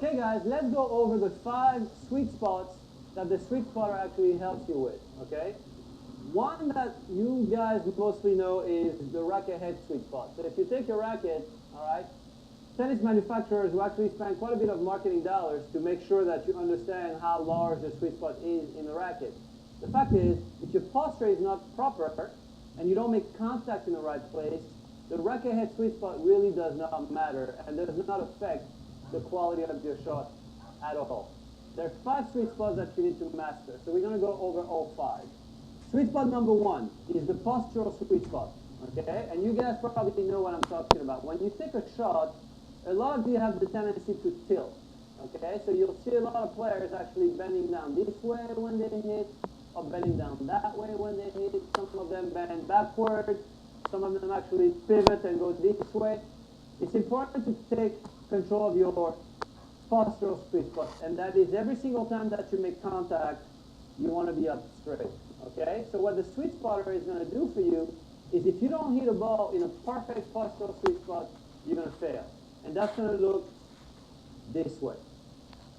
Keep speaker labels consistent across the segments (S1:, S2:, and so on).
S1: Okay guys, let's go over the 5 sweet spots that the Sweet Spotter actually helps you with, okay? One that you guys mostly know is the racket head sweet spot. So if you take your racket, all right, tennis manufacturers will actually spend quite a bit of marketing dollars to make sure that you understand how large the sweet spot is in the racket. The fact is, if your posture is not proper and you don't make contact in the right place, the racket head sweet spot really does not matter and does not affect the quality of your shot at all. There are 5 sweet spots that you need to master, so we're going to go over all 5. Sweet spot number 1 is the postural sweet spot, okay? And you guys probably know what I'm talking about. When you take a shot, a lot of you have the tendency to tilt, okay? So you'll see a lot of players actually bending down this way when they hit, or bending down that way when they hit. Some of them bend backward. Some of them actually pivot and go this way. It's important to take control of your postural sweet spot, and that is every single time that you make contact, you want to be up straight, okay? So what the Sweet Spotter is going to do for you is if you don't hit a ball in a perfect postural sweet spot, you're going to fail. And that's going to look this way,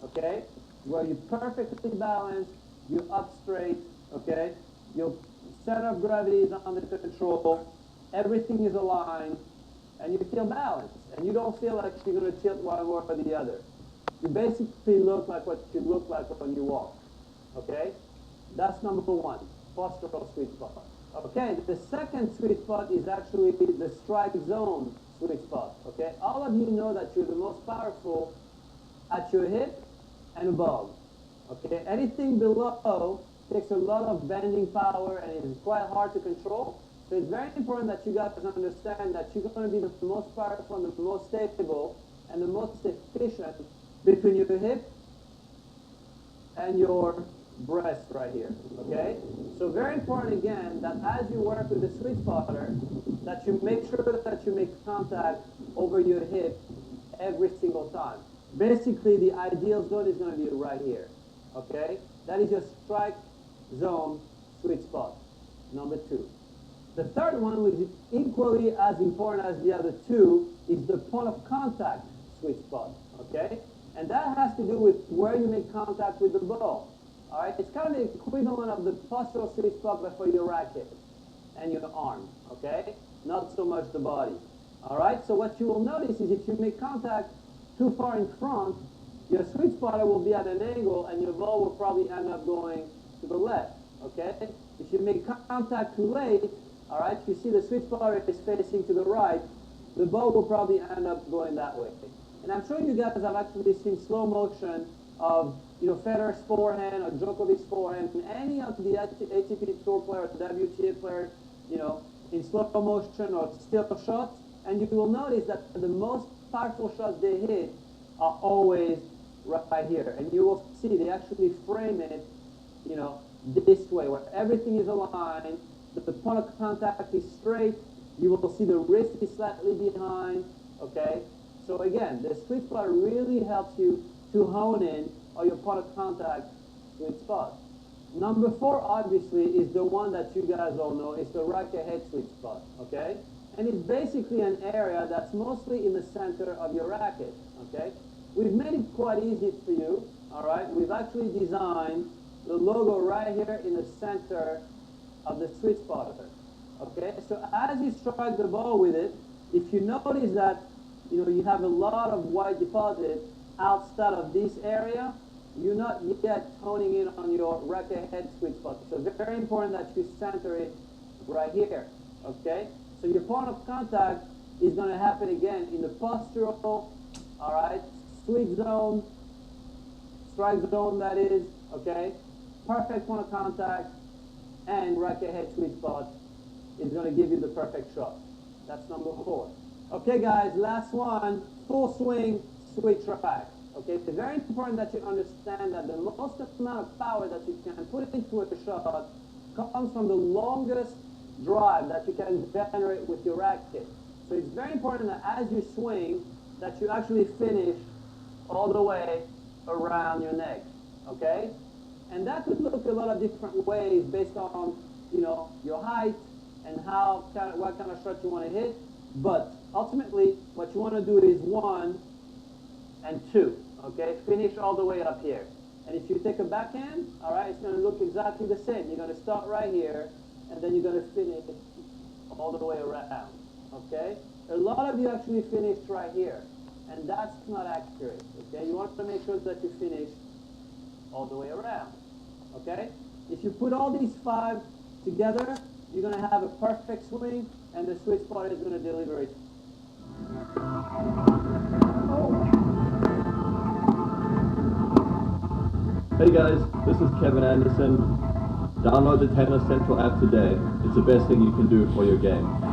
S1: okay? Where you're perfectly balanced, you're up straight, okay? Your center of gravity is under control, everything is aligned, and you feel balanced, and you don't feel like you're going to tilt one way or the other. You basically look like what you look like when you walk, okay? That's number 1, postural sweet spot. Okay, the second sweet spot is actually the strike zone sweet spot, okay? All of you know that you're the most powerful at your hip and above, okay? Anything below takes a lot of bending power and is quite hard to control. So it's very important that you guys understand that you're going to be the most powerful and the most stable and the most efficient between your hip and your breast right here, okay? So very important again that as you work with the Sweet Spotter, that you make sure that you make contact over your hip every single time. Basically, the ideal zone is going to be right here, okay? That is your strike zone sweet spot, number 2. The third one, which is equally as important as the other 2, is the point of contact sweet spot, okay? And that has to do with where you make contact with the ball, all right? It's kind of the equivalent of the postural sweet spot, but for your racket and your arm, okay? Not so much the body, all right? So what you will notice is if you make contact too far in front, your Sweet Spotter will be at an angle and your ball will probably end up going to the left, okay? If you make contact too late, all right, you see the Sweet Spotter is facing to the right, the ball will probably end up going that way. And I'm sure you guys have actually seen slow motion of, Federer's forehand or Djokovic's forehand, and any of the ATP Tour players, WTA players, in slow motion or still shots, and you will notice that the most powerful shots they hit are always right here. And you will see they actually frame it, this way, where everything is aligned, the point of contact is straight, you will see the wrist is slightly behind, okay? So again, the Sweet Spotter really helps you to hone in on your point of contact sweet spot. Number 4, obviously, is the one that you guys all know. It's the racket head sweet spot, okay? And it's basically an area that's mostly in the center of your racket, okay? We've made it quite easy for you, all right? We've actually designed the logo right here in the center of the Sweet Spotter, okay? So as you strike the ball with it, if you notice that, you have a lot of white deposit outside of this area, you're not yet honing in on your racket head sweet spot. So it's very important that you center it right here, okay? So your point of contact is going to happen again in the postural, all right, sweet zone, strike zone that is, okay? Perfect point of contact and racket head sweet spot is going to give you the perfect shot. That's number 4. Okay guys, last one, full swing, sweet track. Okay, it's very important that you understand that the most amount of power that you can put into a shot comes from the longest drive that you can generate with your racket. So it's very important that as you swing, that you actually finish all the way around your neck, okay? And that could look a lot of different ways based on, your height and what kind of shot you want to hit. But ultimately, what you want to do is 1 and 2, Okay, finish all the way up here. And if you take a backhand, all right, it's going to look exactly the same. You're going to start right here, and then you're going to finish all the way around. Okay? A lot of you actually finished right here, and that's not accurate. Okay? You want to make sure that you finish all the way around. Okay? If you put all these 5 together, you're going to have a perfect swing, and the sweet spot is going to deliver it.
S2: Hey guys, this is Kevin Anderson. Download the Tennis Central app today. It's the best thing you can do for your game.